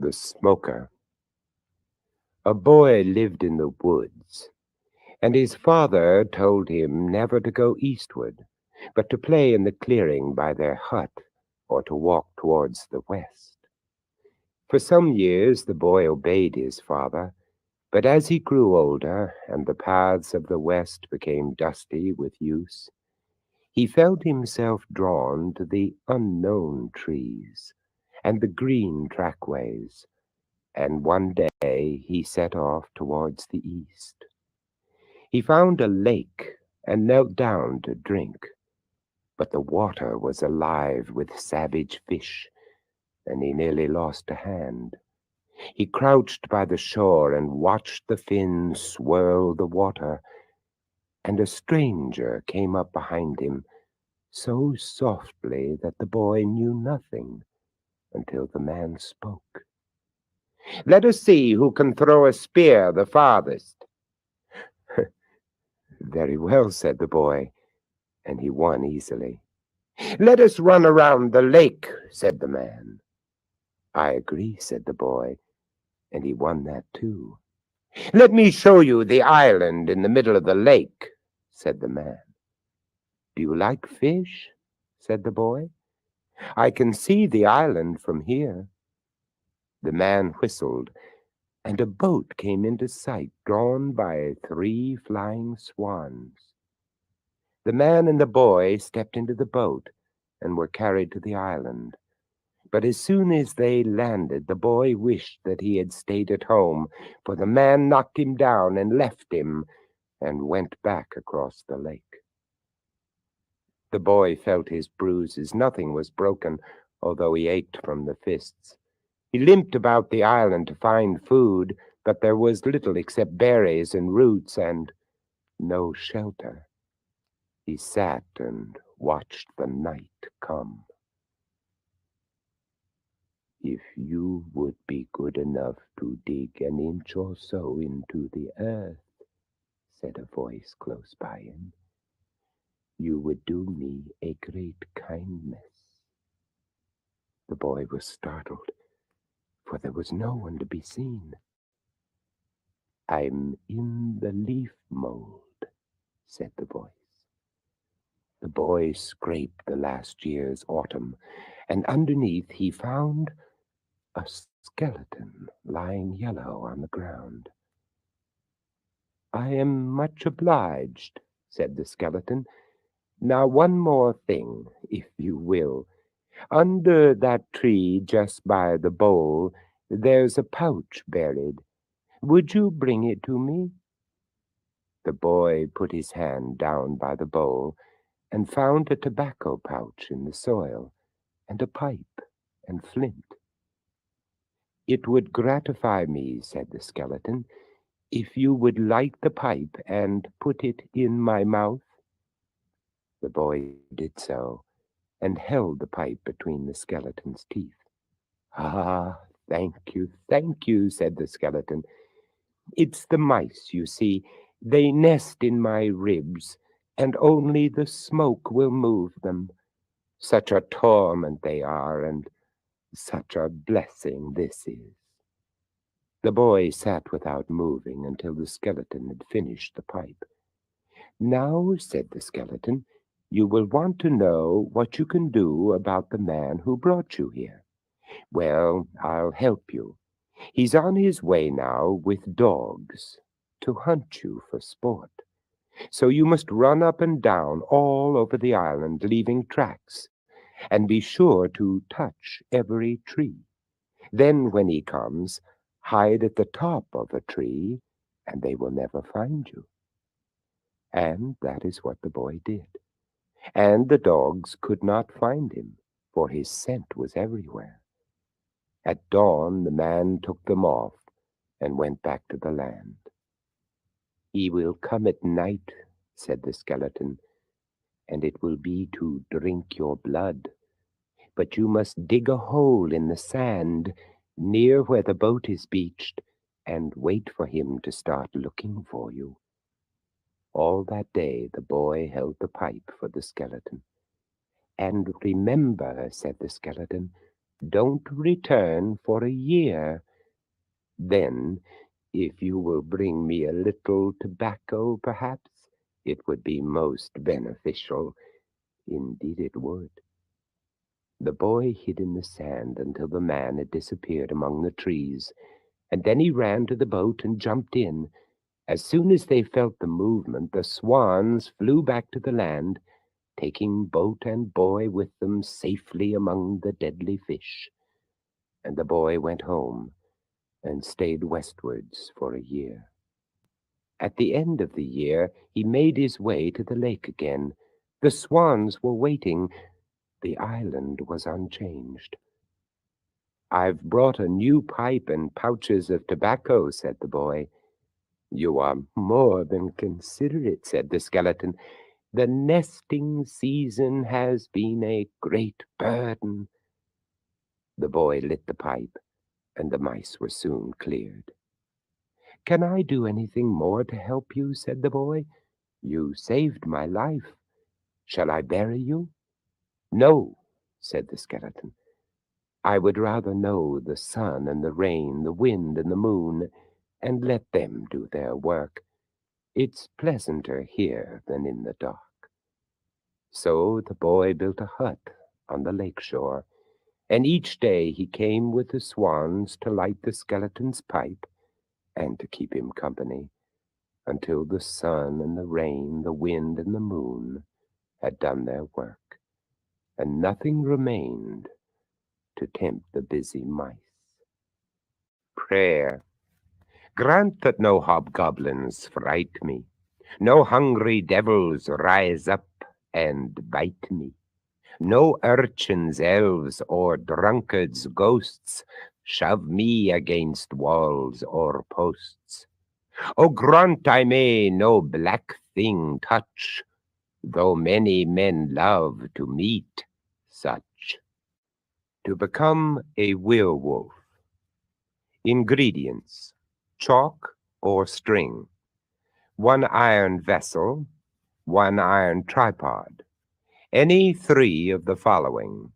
The Smoker. A boy lived in the woods, and his father told him never to go eastward, but to play in the clearing by their hut, or to walk towards the west. For some years the boy obeyed his father, but as he grew older, and the paths of the west became dusty with use, he felt himself drawn to the unknown trees and the green trackways, and one day he set off towards the east. He found a lake and knelt down to drink, but the water was alive with savage fish, and he nearly lost a hand. He crouched by the shore and watched the fins swirl the water, and a stranger came up behind him so softly that the boy knew nothing until the man spoke. "Let us see who can throw a spear the farthest." "Very well," said the boy, and he won easily. "Let us run around the lake," said the man. "I agree," said the boy, and he won that too. "Let me show you the island in the middle of the lake," said the man. "Do you like fish?" said the boy. "I can see the island from here." The man whistled, and a boat came into sight, drawn by 3 flying swans. The man and the boy stepped into the boat and were carried to the island. But as soon as they landed, the boy wished that he had stayed at home, for the man knocked him down and left him, and went back across the lake. The boy felt his bruises. Nothing was broken, although he ached from the fists. He limped about the island to find food, but there was little except berries and roots, and no shelter. He sat and watched the night come. "If you would be good enough to dig an inch or so into the earth," said a voice close by him, "you would do me a great kindness." The boy was startled, for there was no one to be seen. "I'm in the leaf mold," said the voice. The boy scraped the last year's autumn, and underneath he found a skeleton lying yellow on the ground. "I am much obliged," said the skeleton. "Now one more thing, if you will. Under that tree just by the bowl, there's a pouch buried. Would you bring it to me?" The boy put his hand down by the bowl and found a tobacco pouch in the soil, and a pipe and flint. "It would gratify me," said the skeleton, "if you would light the pipe and put it in my mouth." The boy did so, and held the pipe between the skeleton's teeth. "Ah, thank you," said the skeleton. "It's the mice, you see. They nest in my ribs, and only the smoke will move them. Such a torment they are, and such a blessing this is." The boy sat without moving until the skeleton had finished the pipe. "Now," said the skeleton, "you will want to know what you can do about the man who brought you here. Well, I'll help you. He's on his way now with dogs to hunt you for sport. So you must run up and down all over the island, leaving tracks, and be sure to touch every tree. Then when he comes, hide at the top of a tree, and they will never find you." And that is what the boy did. And the dogs could not find him, for his scent was everywhere. At dawn the man took them off and went back to the land. "He will come at night," said the skeleton, "and it will be to drink your blood. But you must dig a hole in the sand near where the boat is beached, and wait for him to start looking for you." All that day the boy held the pipe for the skeleton. "And remember," said the skeleton, Don't return for a year. Then, if you will bring me a little tobacco, perhaps, it would be most beneficial. Indeed it would. The boy hid in the sand until the man had disappeared among the trees, and then he ran to the boat and jumped in. As soon as they felt the movement, the swans flew back to the land, taking boat and boy with them safely among the deadly fish. And the boy went home and stayed westwards for a year. At the end of the year, he made his way to the lake again. The swans were waiting. The island was unchanged. "I've brought a new pipe and pouches of tobacco," said the boy. "You are more than considerate," said the skeleton. "The nesting season has been a great burden." The boy lit the pipe, and the mice were soon cleared. "Can I do anything more to help you?" said the boy. "You saved my life. Shall I bury you?" "No," said the skeleton. "I would rather know the sun and the rain, the wind and the moon, and let them do their work. It's pleasanter here than in the dark." So the boy built a hut on the lake shore, and each day he came with the swans to light the skeleton's pipe and to keep him company, until the sun and the rain, the wind and the moon had done their work, and nothing remained to tempt the busy mice. Prayer. Grant that no hobgoblins fright me, no hungry devils rise up and bite me, no urchins, elves, or drunkards, ghosts shove me against walls or posts. O grant I may no black thing touch, though many men love to meet such. To become a werewolf. Ingredients: chalk or string, 1 iron vessel, 1 iron tripod, any 3 of the following: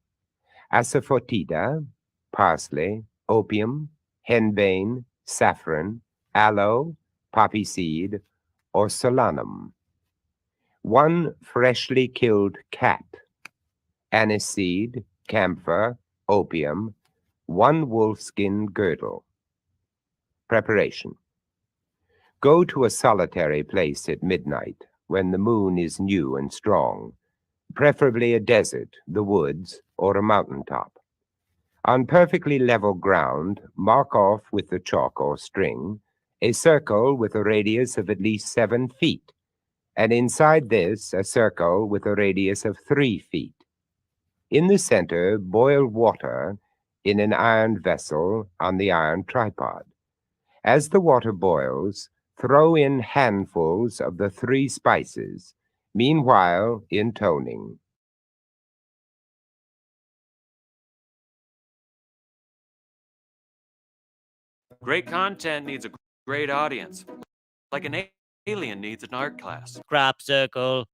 asafoetida, parsley, opium, henbane, saffron, aloe, poppy seed, or solanum, 1 freshly killed cat, aniseed, camphor, opium, 1 wolfskin girdle. Preparation. Go to a solitary place at midnight when the moon is new and strong, preferably a desert, the woods, or a mountaintop. On perfectly level ground, mark off with the chalk or string a circle with a radius of at least 7 feet, and inside this a circle with a radius of 3 feet. In the center, boil water in an iron vessel on the iron tripod. As the water boils, throw in handfuls of the 3 spices, meanwhile intoning. Great content needs a great audience, like an alien needs an art class. Crop circle.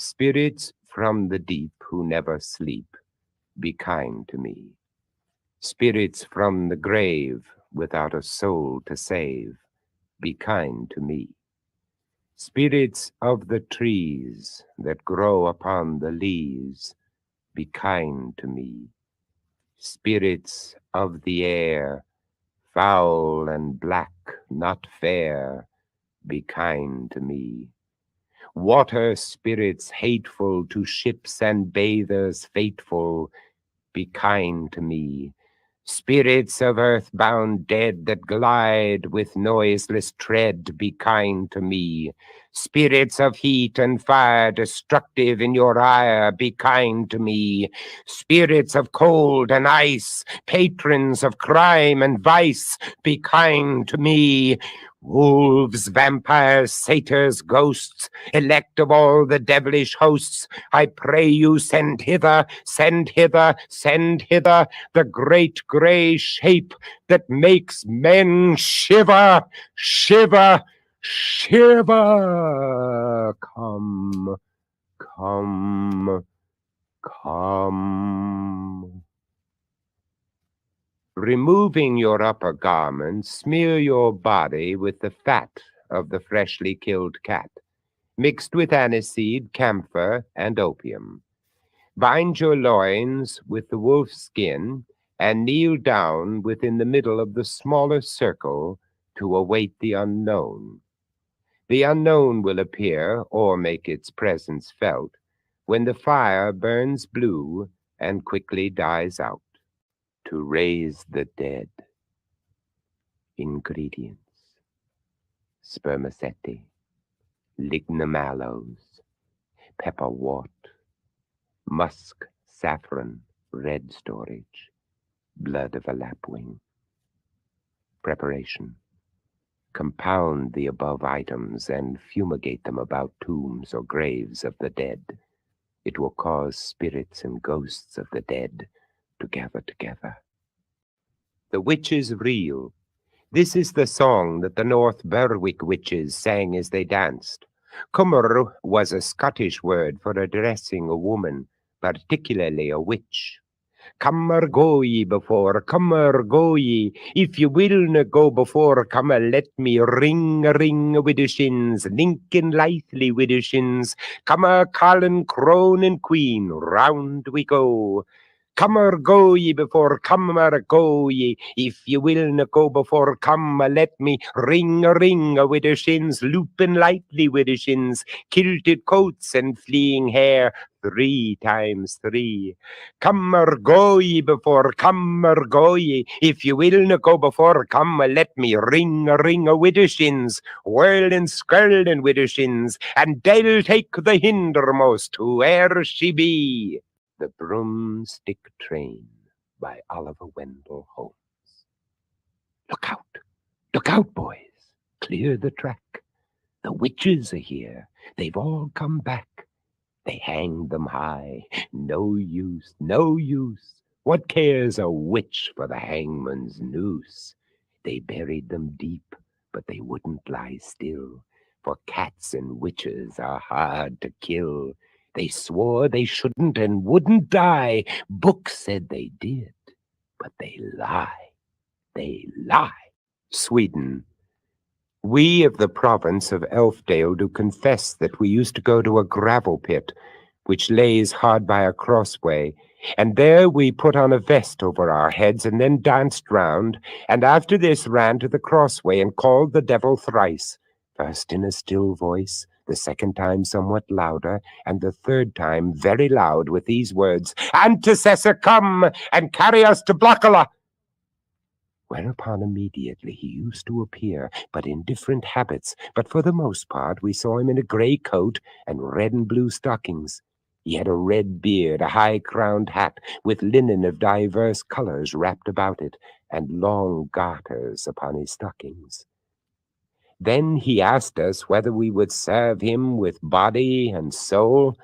Spirits from the deep who never sleep, be kind to me. Spirits from the grave without a soul to save, be kind to me. Spirits of the trees that grow upon the leaves, be kind to me. Spirits of the air, foul and black, not fair, be kind to me. Water spirits hateful to ships and bathers faithful, be kind to me. Spirits of earthbound dead that glide with noiseless tread, be kind to me. Spirits of heat and fire destructive in your ire, be kind to me. Spirits of cold and ice, patrons of crime and vice, be kind to me. Wolves, vampires, satyrs, ghosts, elect of all the devilish hosts, I pray you send hither, send hither, send hither the great grey shape that makes men shiver, shiver, shiver. Come, come, come. Removing your upper garments, smear your body with the fat of the freshly killed cat, mixed with aniseed, camphor, and opium. Bind your loins with the wolf's skin, and kneel down within the middle of the smaller circle to await the unknown. The unknown will appear, or make its presence felt, when the fire burns blue and quickly dies out. To raise the dead. Ingredients: spermaceti, lignum aloes, pepperwort, musk, saffron, red storage, blood of a lapwing. Preparation: compound the above items and fumigate them about tombs or graves of the dead. It will cause spirits and ghosts of the dead to gather together. The witches reel. This is the song that the North Berwick witches sang as they danced. Cummer was a Scottish word for addressing a woman, particularly a witch. Cummer go ye before, cummer go ye. If you willna go before, cummer let me ring a ring with the shins, linkin lithely with the shins. Cummer Colin, crone and queen, round we go. Cummer go ye before, cummer go ye. If ye willna go before, come let me ring a ring with the shins, looping lightly with the shins, kilted coats and fleeing hair, 3 times 3. Cummer go ye before, cummer go ye. If ye willna go before, come let me ring a ring with the shins, whirling skirling with the shins, and they'll take the hindermost, whoe'er she be. The Broomstick Train by Oliver Wendell Holmes. Look out, boys. Clear the track. The witches are here. They've all come back. They hanged them high. No use, no use. What cares a witch for the hangman's noose? They buried them deep, but they wouldn't lie still, for cats and witches are hard to kill. They swore they shouldn't and wouldn't die. Books said they did, but they lie. They lie. Sweden. We of the province of Elfdale do confess that we used to go to a gravel pit, which lays hard by a crossway, and there we put on a vest over our heads and then danced round, and after this ran to the crossway and called the devil thrice, first in a still voice, the second time somewhat louder, and the third time very loud, with these words, "Antecessor, come and carry us to Blockula." Whereupon immediately he used to appear, but in different habits, but for the most part we saw him in a grey coat and red and blue stockings. He had a red beard, a high-crowned hat, with linen of divers colours wrapped about it, and long garters upon his stockings. Then he asked us whether we would serve him with body and soul.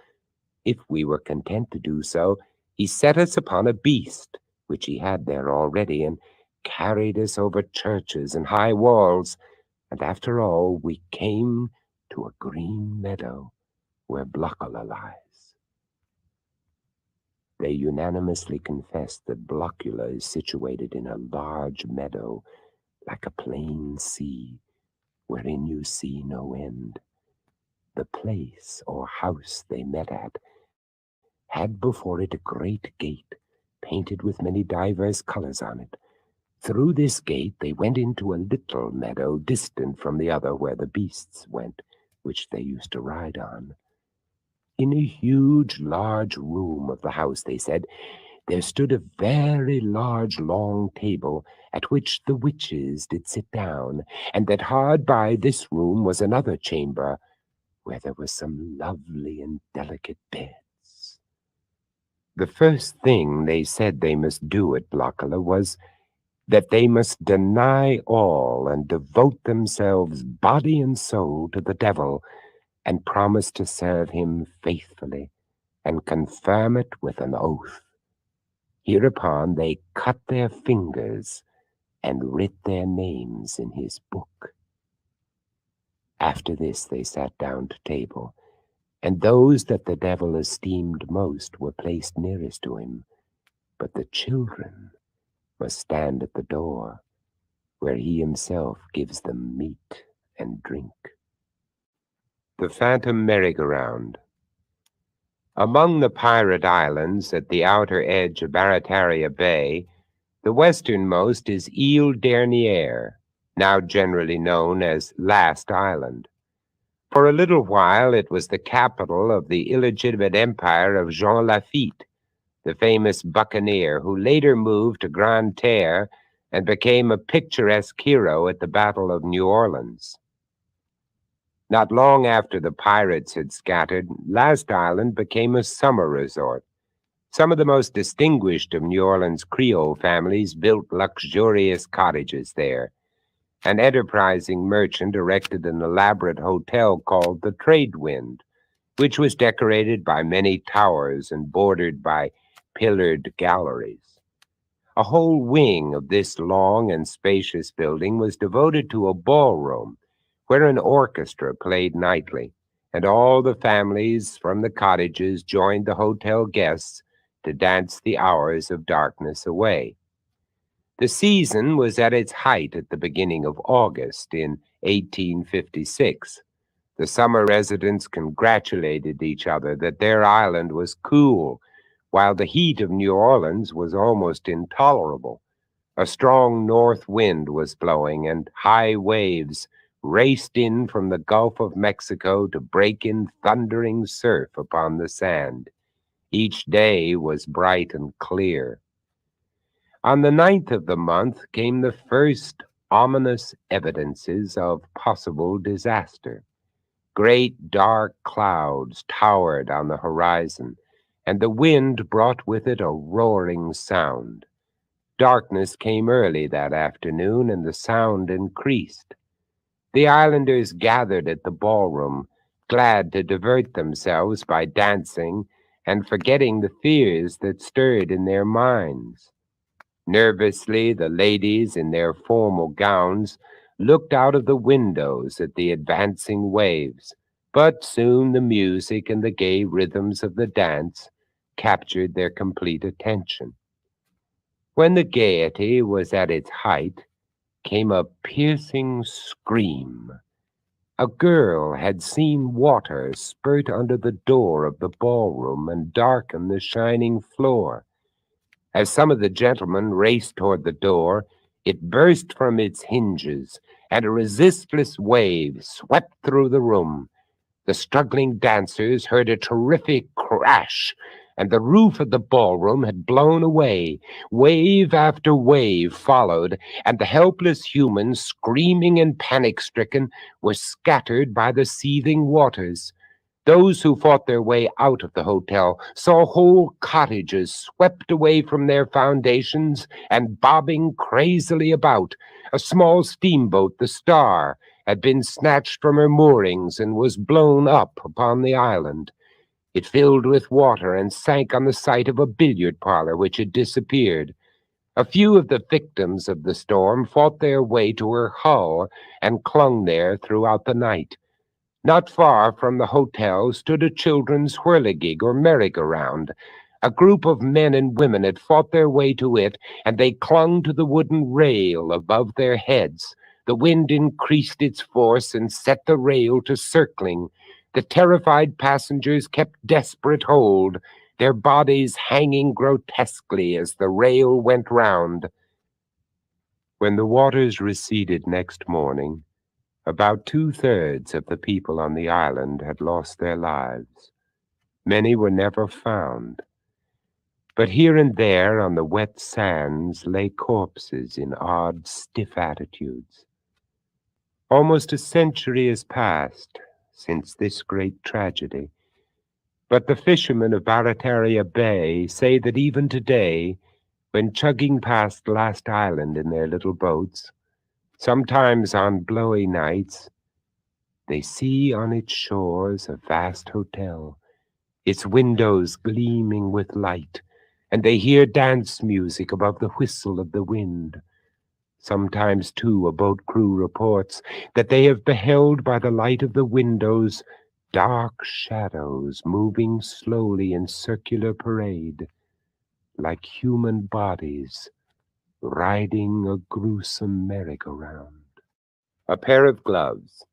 If we were content to do so, he set us upon a beast, which he had there already, and carried us over churches and high walls, and after all we came to a green meadow where Blockula lies. They unanimously confess that Blockula is situated in a large meadow, like a plain sea, wherein you see no end. The place or house they met at had before it a great gate, painted with many divers colours on it. Through this gate they went into a little meadow distant from the other where the beasts went, which they used to ride on. In a huge, large room of the house, they said, there stood a very large, long table, at which the witches did sit down, and that hard by this room was another chamber, where there were some lovely and delicate beds. The first thing they said they must do at Blockula was that they must deny all and devote themselves body and soul to the devil, and promise to serve him faithfully, and confirm it with an oath. Hereupon they cut their fingers and writ their names in his book. After this they sat down to table, and those that the devil esteemed most were placed nearest to him, but the children must stand at the door, where he himself gives them meat and drink. The Phantom Merry-Go-Round. Among the pirate islands at the outer edge of Barataria Bay, the westernmost is Ile Dernière, now generally known as Last Island. For a little while it was the capital of the illegitimate empire of Jean Lafitte, the famous buccaneer who later moved to Grande Terre and became a picturesque hero at the Battle of New Orleans. Not long after the pirates had scattered, Last Island became a summer resort. Some of the most distinguished of New Orleans Creole families built luxurious cottages there. An enterprising merchant erected an elaborate hotel called the Trade Wind, which was decorated by many towers and bordered by pillared galleries. A whole wing of this long and spacious building was devoted to a ballroom where an orchestra played nightly, and all the families from the cottages joined the hotel guests to dance the hours of darkness away. The season was at its height at the beginning of August in 1856. The summer residents congratulated each other that their island was cool, while the heat of New Orleans was almost intolerable. A strong north wind was blowing, and high waves raced in from the Gulf of Mexico to break in thundering surf upon the sand. Each day was bright and clear. On the 9th of the month came the first ominous evidences of possible disaster. Great dark clouds towered on the horizon, and the wind brought with it a roaring sound. Darkness came early that afternoon, and the sound increased. The islanders gathered at the ballroom, glad to divert themselves by dancing and forgetting the fears that stirred in their minds. Nervously, the ladies in their formal gowns looked out of the windows at the advancing waves, but soon the music and the gay rhythms of the dance captured their complete attention. When the gaiety was at its height, came a piercing scream. A girl had seen water spurt under the door of the ballroom and darken the shining floor. As some of the gentlemen raced toward the door, it burst from its hinges, and a resistless wave swept through the room. The struggling dancers heard a terrific crash, and the roof of the ballroom had blown away. Wave after wave followed, and the helpless humans, screaming and panic-stricken, were scattered by the seething waters. Those who fought their way out of the hotel saw whole cottages swept away from their foundations and bobbing crazily about. A small steamboat, the Star, had been snatched from her moorings and was blown up upon the island. It filled with water and sank on the site of a billiard parlor which had disappeared. A few of the victims of the storm fought their way to her hull and clung there throughout the night. Not far from the hotel stood a children's whirligig or merry-go-round. A group of men and women had fought their way to it, and they clung to the wooden rail above their heads. The wind increased its force and set the rail to circling. The terrified passengers kept desperate hold, their bodies hanging grotesquely as the rail went round. When the waters receded next morning, about 2/3 of the people on the island had lost their lives. Many were never found, but here and there on the wet sands lay corpses in odd, stiff attitudes. Almost a century has passed since this great tragedy, but the fishermen of Barataria Bay say that even today, when chugging past Last Island in their little boats, sometimes on blowy nights, they see on its shores a vast hotel, its windows gleaming with light, and they hear dance music above the whistle of the wind. Sometimes, too, a boat crew reports that they have beheld by the light of the windows dark shadows moving slowly in circular parade, like human bodies riding a gruesome merry-go-round. A pair of gloves.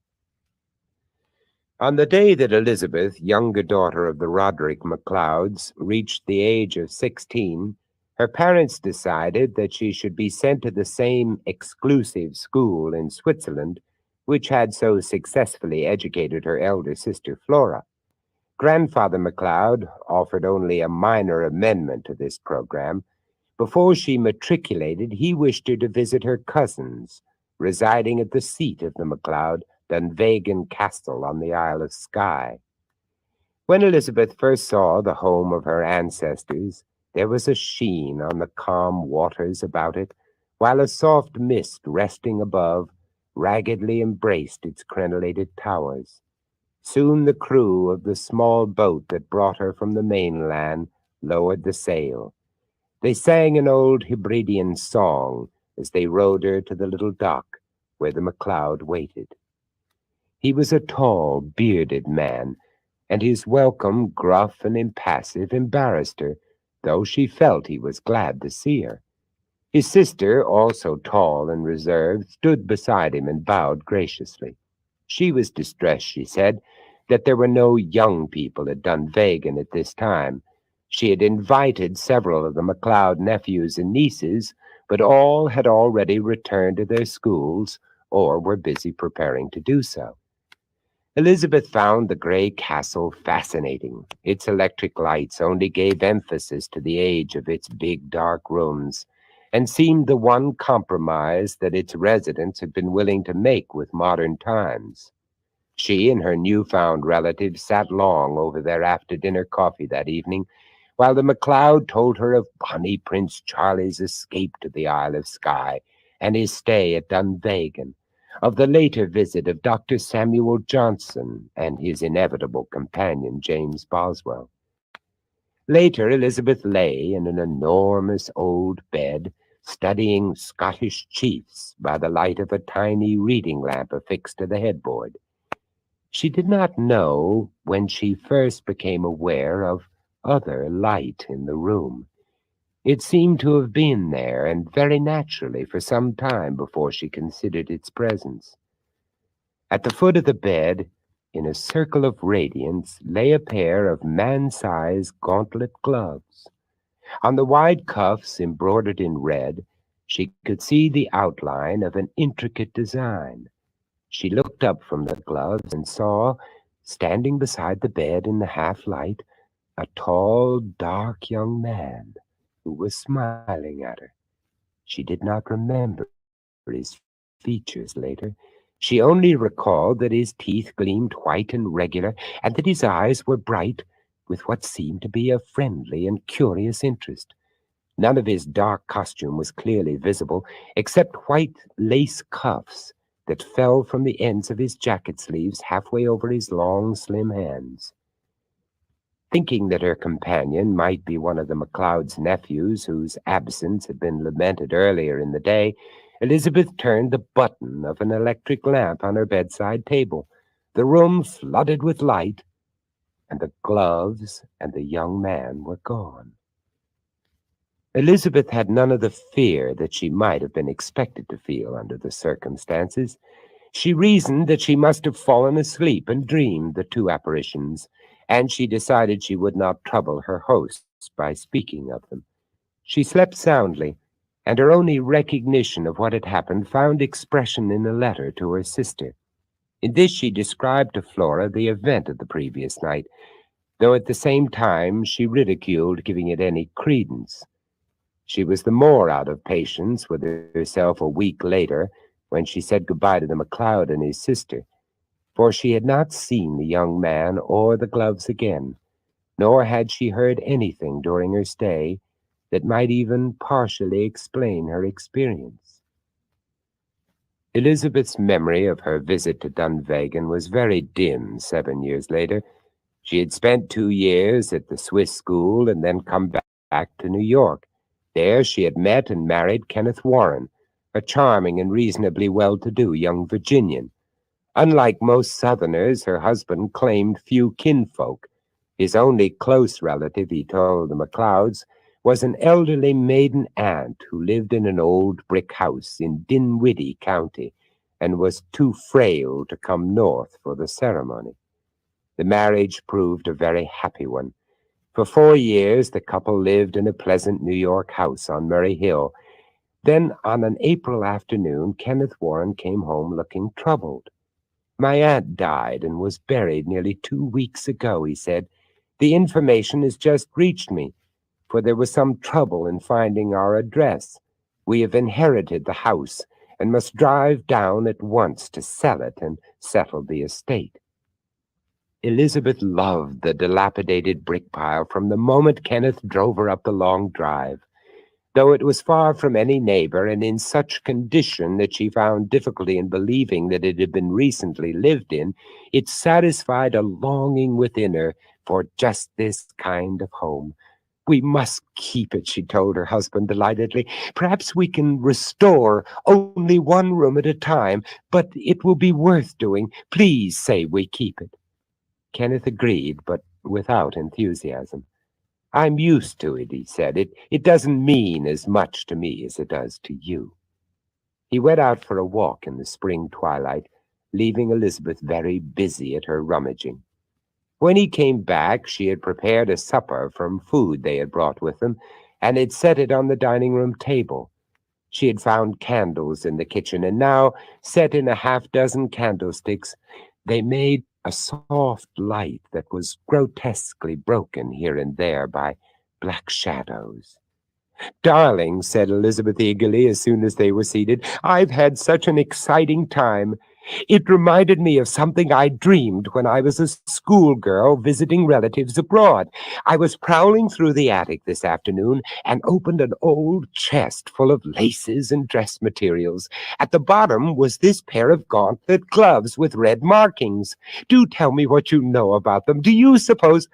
On the day that Elizabeth, younger daughter of the Roderick MacLeods, reached the age of 16, her parents decided that she should be sent to the same exclusive school in Switzerland which had so successfully educated her elder sister Flora. Grandfather MacLeod offered only a minor amendment to this program. Before she matriculated, he wished her to visit her cousins, residing at the seat of the MacLeod, Dunvegan Castle on the Isle of Skye. When Elizabeth first saw the home of her ancestors, there was a sheen on the calm waters about it, while a soft mist resting above raggedly embraced its crenellated towers. Soon the crew of the small boat that brought her from the mainland lowered the sail. They sang an old Hebridean song as they rowed her to the little dock where the MacLeod waited. He was a tall, bearded man, and his welcome, gruff and impassive, embarrassed her, though she felt he was glad to see her. His sister, also tall and reserved, stood beside him and bowed graciously. She was distressed, she said, that there were no young people at Dunvegan at this time. She had invited several of the MacLeod nephews and nieces, but all had already returned to their schools or were busy preparing to do so. Elizabeth found the gray castle fascinating. Its electric lights only gave emphasis to the age of its big dark rooms, and seemed the one compromise that its residents had been willing to make with modern times. She and her newfound relatives sat long over their after-dinner coffee that evening, while the MacLeod told her of bonny Prince Charlie's escape to the Isle of Skye and his stay at Dunvegan, of the later visit of Dr. Samuel Johnson and his inevitable companion, James Boswell. Later, Elizabeth lay in an enormous old bed, studying Scottish chiefs by the light of a tiny reading lamp affixed to the headboard. She did not know when she first became aware of other light in the room. It seemed to have been there, and very naturally, for some time before she considered its presence. At the foot of the bed, in a circle of radiance, lay a pair of man-sized gauntlet gloves. On the wide cuffs, embroidered in red, she could see the outline of an intricate design. She looked up from the gloves and saw, standing beside the bed in the half-light, a tall, dark young man who was smiling at her. She did not remember his features later. She only recalled that his teeth gleamed white and regular, and that his eyes were bright with what seemed to be a friendly and curious interest. None of his dark costume was clearly visible, except white lace cuffs that fell from the ends of his jacket sleeves halfway over his long, slim hands. Thinking that her companion might be one of the MacLeod's nephews whose absence had been lamented earlier in the day, Elizabeth turned the button of an electric lamp on her bedside table. The room flooded with light, and the gloves and the young man were gone. Elizabeth had none of the fear that she might have been expected to feel under the circumstances. She reasoned that she must have fallen asleep and dreamed the two apparitions, and she decided she would not trouble her hosts by speaking of them. She slept soundly, and her only recognition of what had happened found expression in a letter to her sister. In this she described to Flora the event of the previous night, though at the same time she ridiculed giving it any credence. She was the more out of patience with herself a week later when she said goodbye to the MacLeod and his sister, for she had not seen the young man or the gloves again, nor had she heard anything during her stay, that might even partially explain her experience. Elizabeth's memory of her visit to Dunvegan was very dim 7 years later. She had spent 2 years at the Swiss school and then come back to New York. There she had met and married Kenneth Warren, a charming and reasonably well-to-do young Virginian. Unlike most Southerners, her husband claimed few kinfolk. His only close relative, he told the McLeods, was an elderly maiden aunt who lived in an old brick house in Dinwiddie County and was too frail to come north for the ceremony. The marriage proved a very happy one. For 4 years, the couple lived in a pleasant New York house on Murray Hill. Then, on an April afternoon, Kenneth Warren came home looking troubled. "My aunt died and was buried nearly 2 weeks ago," he said. "The information has just reached me, for there was some trouble in finding our address. We have inherited the house and must drive down at once to sell it and settle the estate." Elizabeth loved the dilapidated brick pile from the moment Kenneth drove her up the long drive. Though it was far from any neighbor and in such condition that she found difficulty in believing that it had been recently lived in, it satisfied a longing within her for just this kind of home. "We must keep it," she told her husband delightedly. "Perhaps we can restore only one room at a time, but it will be worth doing. Please say we keep it." Kenneth agreed, but without enthusiasm. "I'm used to it," he said. It doesn't mean as much to me as it does to you." He went out for a walk in the spring twilight, leaving Elizabeth very busy at her rummaging. When he came back, she had prepared a supper from food they had brought with them, and had set it on the dining-room table. She had found candles in the kitchen, and now, set in a half-dozen candlesticks, they made a soft light that was grotesquely broken here and there by black shadows. "Darling," said Elizabeth eagerly as soon as they were seated, "I've had such an exciting time. It reminded me of something I dreamed when I was a schoolgirl visiting relatives abroad. I was prowling through the attic this afternoon and opened an old chest full of laces and dress materials. At the bottom was this pair of gauntlet gloves with red markings. Do tell me what you know about them. Do you suppose—"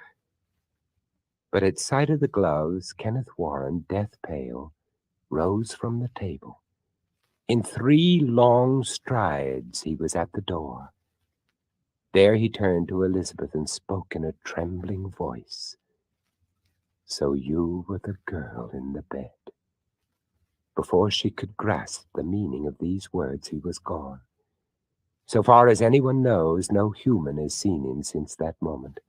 But at sight of the gloves, Kenneth Warren, death pale, rose from the table. In 3 long strides he was at the door. There he turned to Elizabeth and spoke in a trembling voice. "So you were the girl in the bed." Before she could grasp the meaning of these words, he was gone. So far as anyone knows, no human has seen him since that moment.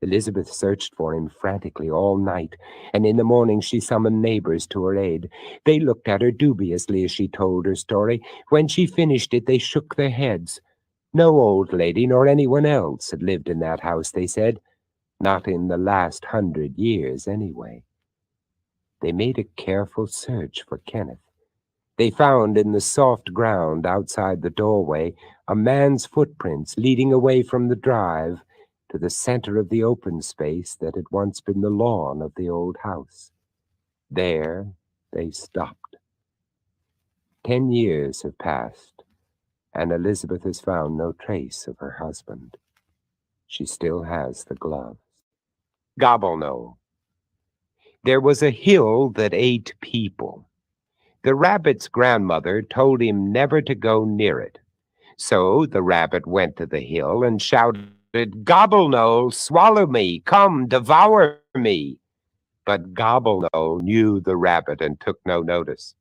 Elizabeth searched for him frantically all night, and in the morning she summoned neighbors to her aid. They looked at her dubiously as she told her story. When she finished it, they shook their heads. No old lady nor anyone else had lived in that house, they said. Not in the last 100 years, anyway. They made a careful search for Kenneth. They found in the soft ground outside the doorway a man's footprints leading away from the drive to the center of the open space that had once been the lawn of the old house. There they stopped. 10 years have passed, and Elizabeth has found no trace of her husband. She still has the gloves. Goblins. There was a hill that ate people. The rabbit's grandmother told him never to go near it. So the rabbit went to the hill and shouted, "Goblins, swallow me, come, devour me." But Goblins knew the rabbit and took no notice.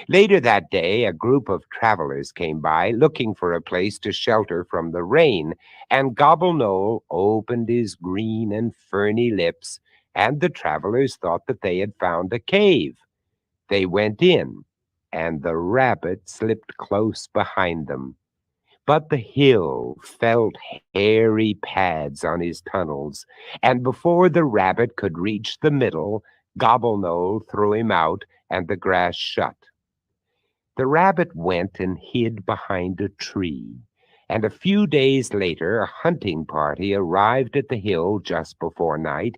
Later that day, a group of travelers came by, looking for a place to shelter from the rain, and Goblins opened his green and ferny lips, and the travelers thought that they had found a cave. They went in, and the rabbit slipped close behind them. But the hill felt hairy pads on his tunnels, and before the rabbit could reach the middle, Gobblenole threw him out, and the grass shut. The rabbit went and hid behind a tree, and a few days later a hunting party arrived at the hill just before night,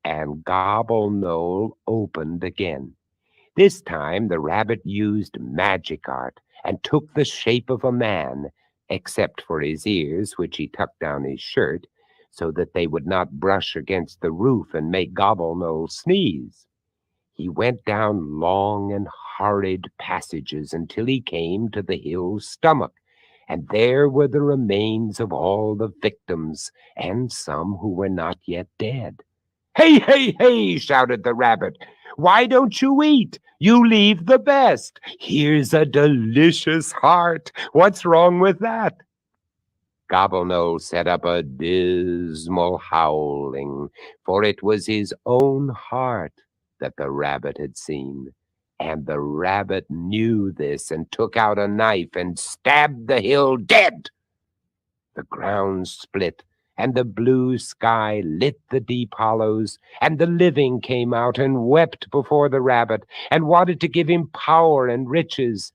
and Gobble Knoll opened again. This time the rabbit used magic art and took the shape of a man, except for his ears, which he tucked down his shirt, so that they would not brush against the roof and make Gobble Knoll sneeze. He went down long and horrid passages until he came to the hill's stomach, and there were the remains of all the victims, and some who were not yet dead. "Hey, hey, hey!" shouted the rabbit. "Why don't you eat? You leave the best. Here's a delicious heart. What's wrong with that?" Gobblenow set up a dismal howling, for it was his own heart that the rabbit had seen. And the rabbit knew this and took out a knife and stabbed the hill dead. The ground split, and the blue sky lit the deep hollows, and the living came out and wept before the rabbit, and wanted to give him power and riches.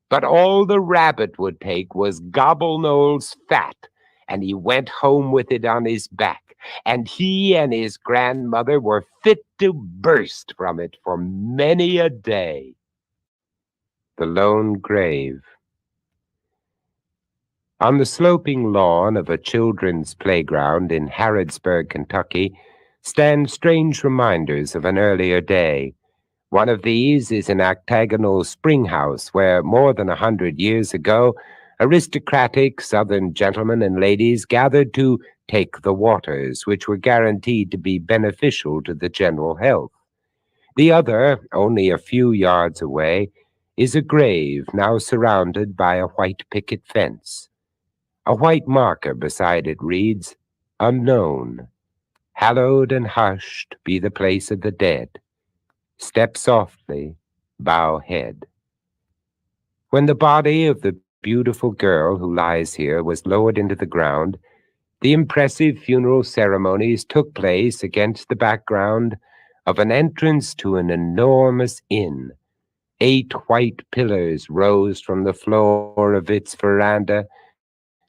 But all the rabbit would take was Gobblenoll's fat, and he went home with it on his back, and he and his grandmother were fit to burst from it for many a day. The Lone Grave. On the sloping lawn of a children's playground in Harrodsburg, Kentucky, stand strange reminders of an earlier day. One of these is an octagonal spring house where, more than 100 years ago, aristocratic Southern gentlemen and ladies gathered to take the waters, which were guaranteed to be beneficial to the general health. The other, only a few yards away, is a grave now surrounded by a white picket fence. A white marker beside it reads, "Unknown. Hallowed and hushed be the place of the dead. Step softly, bow head." When the body of the beautiful girl who lies here was lowered into the ground, the impressive funeral ceremonies took place against the background of an entrance to an enormous inn. 8 white pillars rose from the floor of its veranda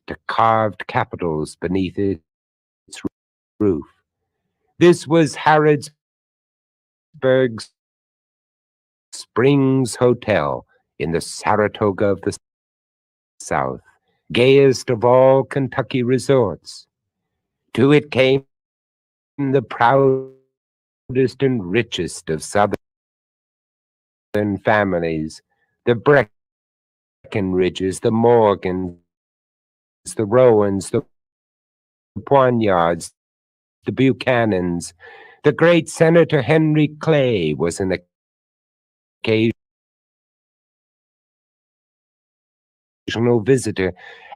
to carved capitals beneath its roof. This was Harrodsburg's Springs Hotel in the Saratoga of the South, gayest of all Kentucky resorts. To it came the proudest and richest of Southern families, the Breckenridges, the Morgans, the Rowans, the Poignards, the Buchanans. The great Senator Henry Clay was an occasional visitor,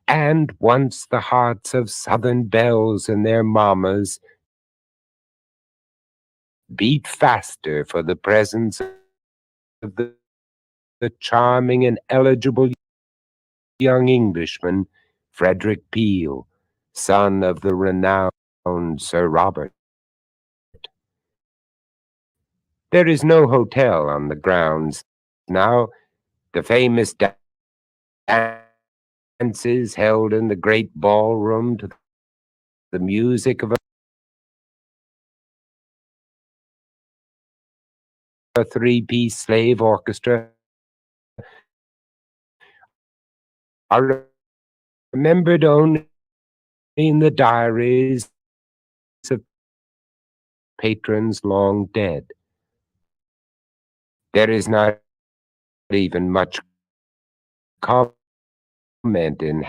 and once the hearts of Southern belles and their mammas beat faster for the presence of the charming and eligible young Englishman, Frederick Peel, son of the renowned Sir Robert. There is no hotel on the grounds now. The famous dances held in the great ballroom to the music of a 3-piece slave orchestra are remembered only in the diaries of patrons long dead. There is not even much comment in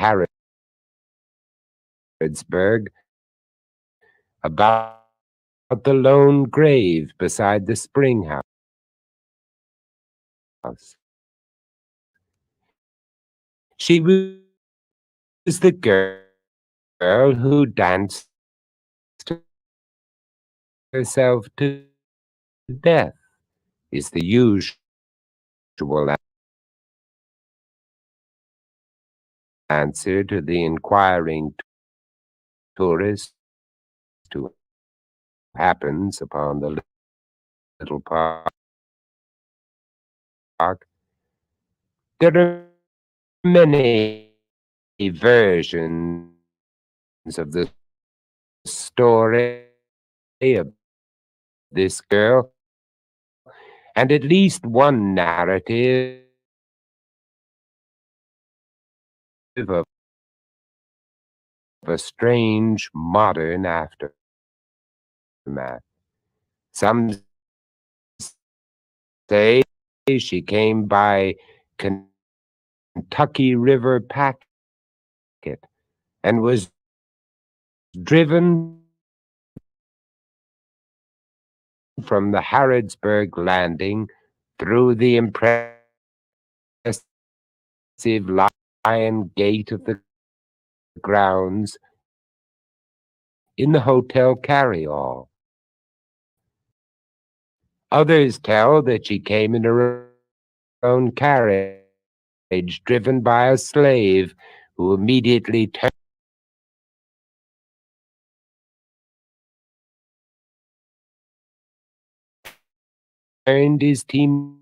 Harrodsburg about the lone grave beside the spring house. She was the girl who danced herself to death, is the usual answer to the inquiring tourist who happens upon the little park. There are many versions of the story about this girl, and at least one narrative of a strange modern aftermath. Some say she came by Kentucky River packet and was driven from the Harrodsburg landing through the impressive lion gate of the grounds in the hotel carryall. Others tell that she came in her own carriage, driven by a slave who immediately turned his team